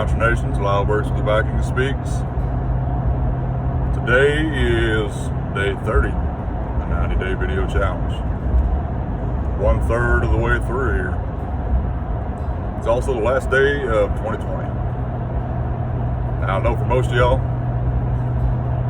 Consternations, Lyle works with the Viking speaks. Today is day 30, the 90-day video challenge. 1/3 of the way through here. It's also the last day of 2020. Now, I know for most of y'all,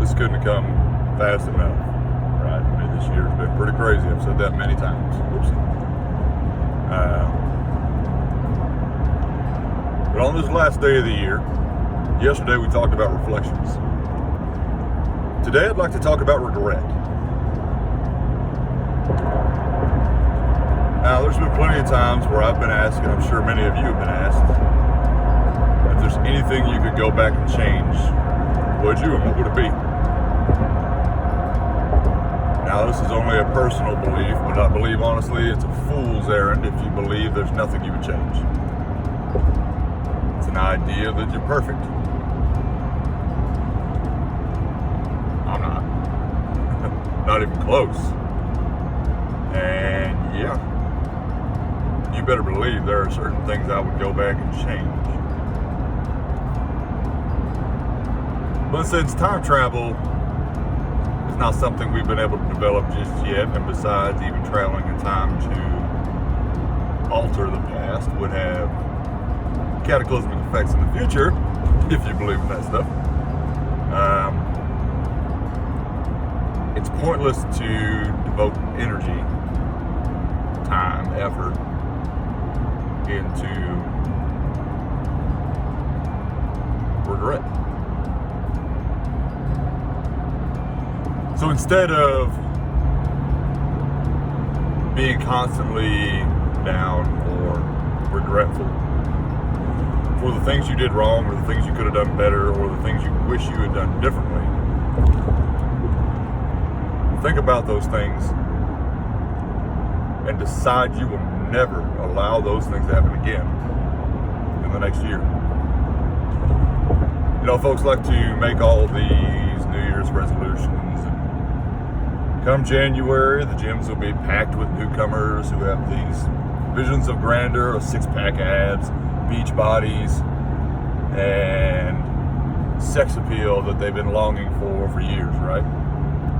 this couldn't have come fast enough, right? I mean, this year's been pretty crazy. I've said that many times. Whoopsie. But on this last day of the year, yesterday we talked about reflections. Today I'd like to talk about regret. Now, there's been plenty of times where I've been asked, and I'm sure many of you have been asked, if there's anything you could go back and change, would you, and what would it be? Now, this is only a personal belief, but I believe, honestly, it's a fool's errand if you believe there's nothing you would change. It's an idea that you're perfect. I'm not. Not even close. And yeah, you better believe there are certain things I would go back and change. But since time travel is not something we've been able to develop just yet, and besides, even traveling in time to alter the past would have cataclysmic effects in the future, if you believe in that stuff. It's pointless to devote energy, time, effort into regret. So instead of being constantly down or regretful for the things you did wrong, or the things you could have done better, or the things you wish you had done differently, think about those things and decide you will never allow those things to happen again in the next year. You know, folks like to make all these New Year's resolutions, and come January, the gyms will be packed with newcomers who have these visions of grandeur, of six-pack abs, beach bodies, and sex appeal that they've been longing for years, right?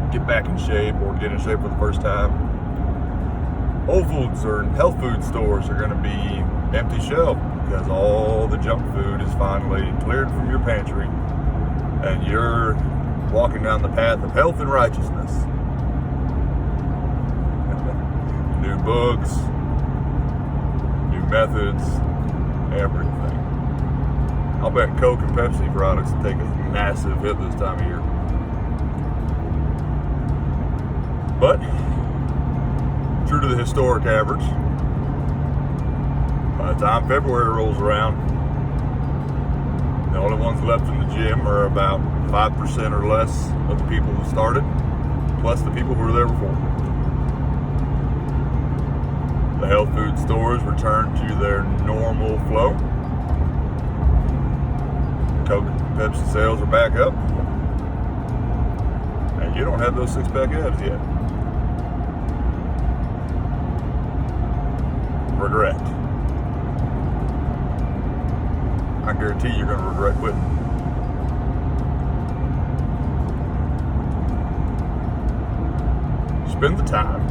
Get back in shape or get in shape for the first time. Whole Foods or health food stores are going to be empty shelf because all the junk food is finally cleared from your pantry, and you're walking down the path of health and righteousness. New books, new methods, everything. I'll bet Coke and Pepsi products will take a massive hit this time of year. But, true to the historic average, by the time February rolls around, the only ones left in the gym are about 5% or less of the people who started, plus the people who were there before. The health food stores return to their normal flow. Coke and Pepsi sales are back up. And you don't have those six-pack abs yet. Regret. I guarantee you're going to regret quitting. Spend the time.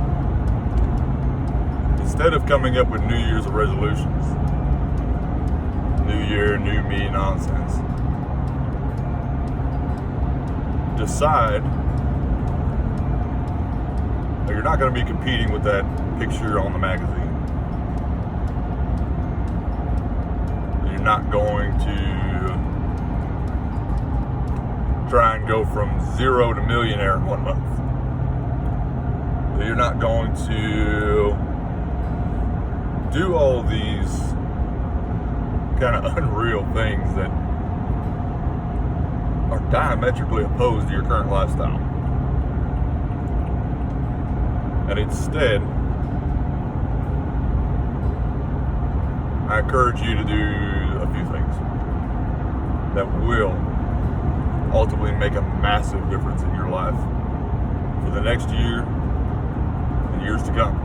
Instead of coming up with New Year's resolutions, New Year, new me nonsense, decide that you're not going to be competing with that picture on the magazine. You're not going to try and go from zero to millionaire in 1 month. You're not going to do all these kind of unreal things that are diametrically opposed to your current lifestyle. And instead, I encourage you to do a few things that will ultimately make a massive difference in your life for the next year and years to come.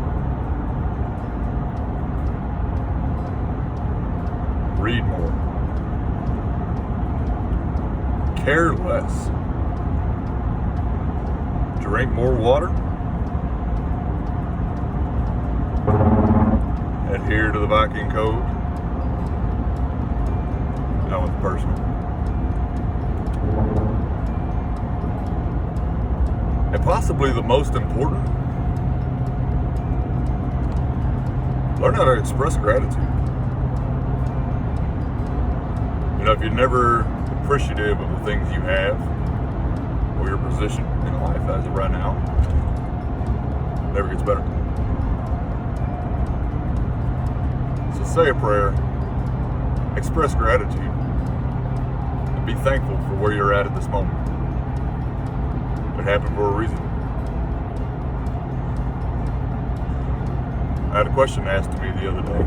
Read more. Care less. Drink more water. Adhere to the Viking code. That one's personal. And possibly the most important, learn how to express gratitude. You know, if you're never appreciative of the things you have or your position in life as of right now, it never gets better. So say a prayer, express gratitude, and be thankful for where you're at this moment. It happened for a reason. I had a question asked to me the other day,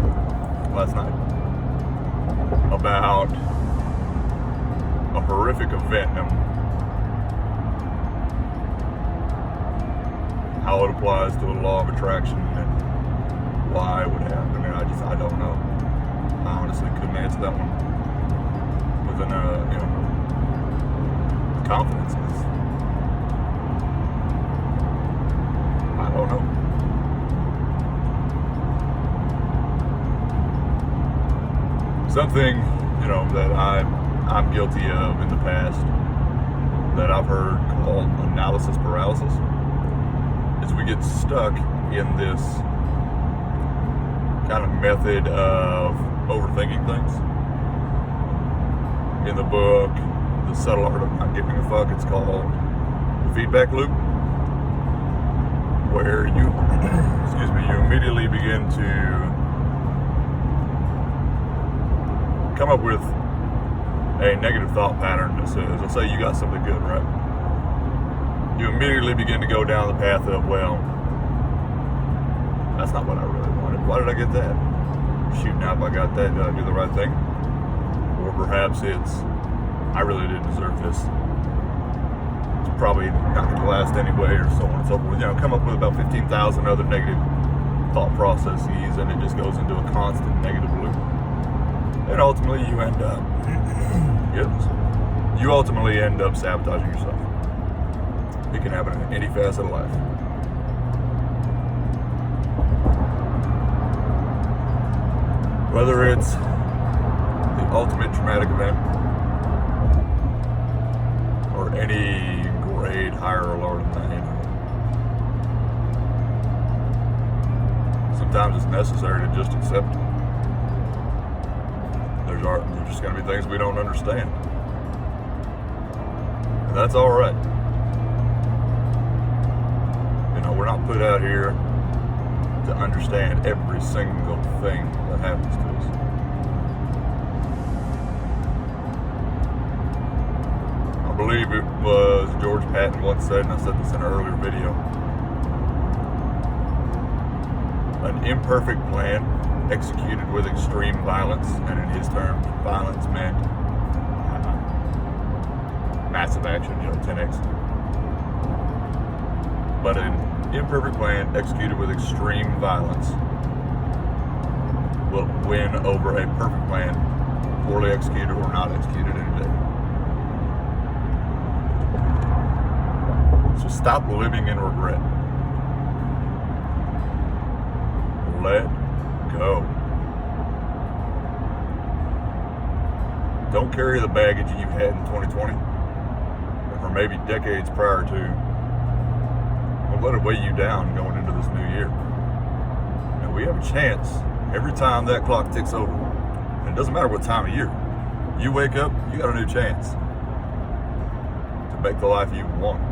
last night, about a horrific event and how it applies to the law of attraction and why it would happen. And I don't know. I honestly couldn't answer that one with confidence. I don't know. Something, that I'm guilty of in the past that I've heard called analysis paralysis is we get stuck in this kind of method of overthinking things. In the book, The Subtle Art of Not Giving a Fuck, it's called the feedback loop, where you immediately begin to come up with a negative thought pattern that says, let's say you got something good, right? You immediately begin to go down the path of, well, that's not what I really wanted. Why did I get that? Shoot, now if I got that, did I do the right thing? Or perhaps it's, I really didn't deserve this. It's probably not going to last anyway, or so on and so forth. Come up with about 15,000 other negative thought processes, and it just goes into a constant negative loop. And ultimately you end up sabotaging yourself. It can happen in any facet of life. Whether it's the ultimate traumatic event or any grade higher or lower than that. Sometimes it's necessary to just accept it. There's just going to be things we don't understand. And that's all right. We're not put out here to understand every single thing that happens to us. I believe it was George Patton once said, and I said this in an earlier video, an imperfect plan executed with extreme violence, and in his terms, violence meant massive action, 10x. But an imperfect plan executed with extreme violence will win over a perfect plan, poorly executed or not executed any day. So stop living in regret. Let go. Don't carry the baggage you had in 2020 or maybe decades prior to. Don't let it weigh you down going into this new year. And we have a chance every time that clock ticks over. And it doesn't matter what time of year. You wake up, you got a new chance to make the life you want.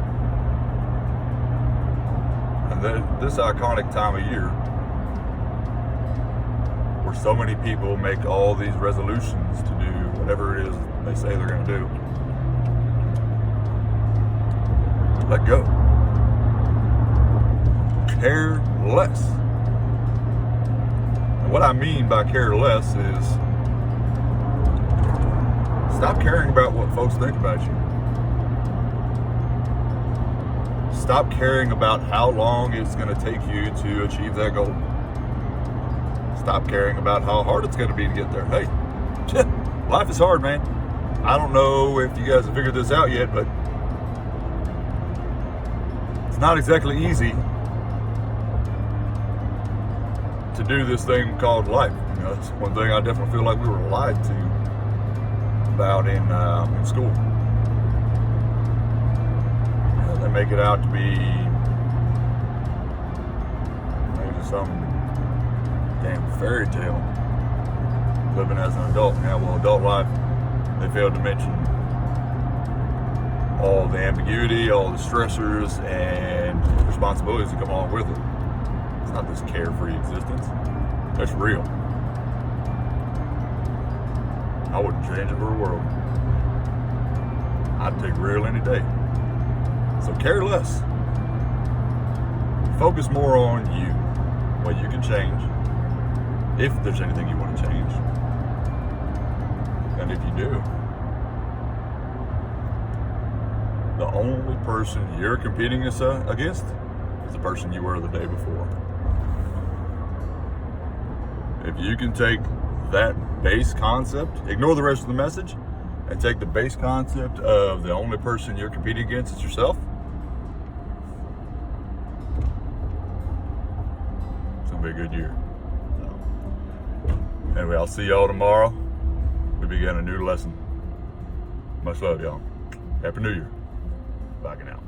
And this iconic time of year, where so many people make all these resolutions to do whatever it is they say they're going to do. Let go. Care less. And what I mean by care less is stop caring about what folks think about you. Stop caring about how long it's going to take you to achieve that goal. Stop caring about how hard it's going to be to get there. Hey, life is hard, man. I don't know if you guys have figured this out yet, but it's not exactly easy to do this thing called life. You know, it's one thing I definitely feel like we were lied to about in school. You know, they make it out to be maybe some damn fairy tale living as an adult. Now, well, adult life, they failed to mention all the ambiguity, all the stressors and responsibilities that come along with it. It's not this carefree existence. That's real. I wouldn't change it for a world. I'd take real any day. So care less. Focus more on you, what you can change, if there's anything you want to change. And if you do, the only person you're competing against is the person you were the day before. If you can take that base concept, ignore the rest of the message, and take the base concept of the only person you're competing against is yourself, it's gonna be a good year. Anyway, I'll see y'all tomorrow. We begin a new lesson. Much love, y'all. Happy New Year. Backing out.